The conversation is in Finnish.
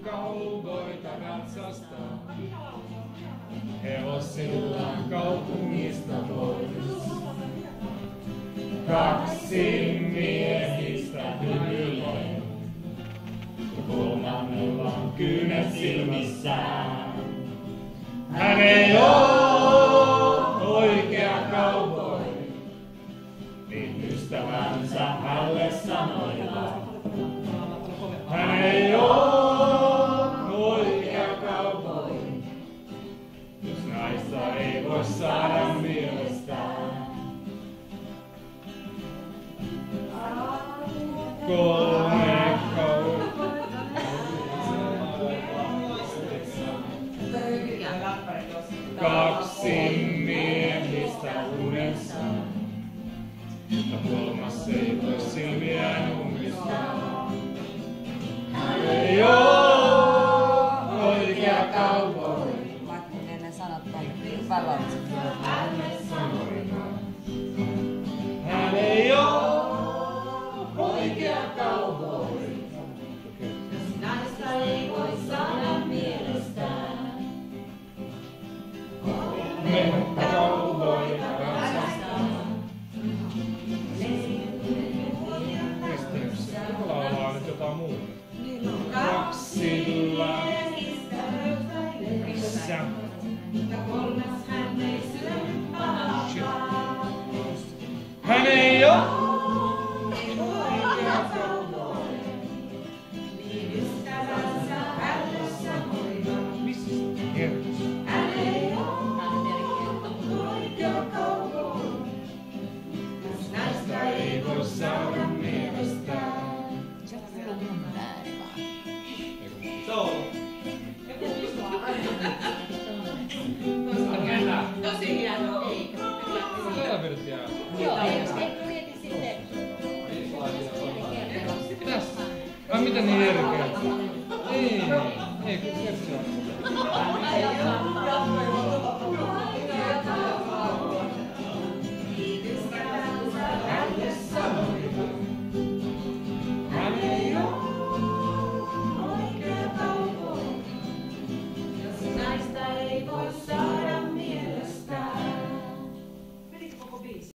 kauboita ratsastaa. Hevosillaan kaupungista pois. Kaksi miehistä hymyilee. Kolmannella on kyynet silmissään. Hän ei oo oikea cowboy, niin ystävänsä hänelle sanoivat. Hän ei oo oikea cowboy, jos naista ei voi saada mielestään. Kolme kaksi miehistä unessaan, mutta kolmas ei voi silmiään ummistaa. Hän ei oo oikea cowboy. Vaikka ne sanat välautset. Hän ei oo oikea cowboy, jos naista ei voi saada mielestään. Me cowboyta ratsastaa. Risteyksessä laulaa nyt jotain muuta. Kaksilla. Missä? Hän ei oo oikea cowboy, niin ystävänsä hänelle sanoivat. Missä se kertos? Hän ei oo oikea cowboy, jos näistä ei voi saada mielestään. Se on mun ääni vaan. Tosi hienoa. Selvirtiä. Joo, eikö mieti sitten? Ai mitä niin eri kertaa? Ei, kyllä kertaa.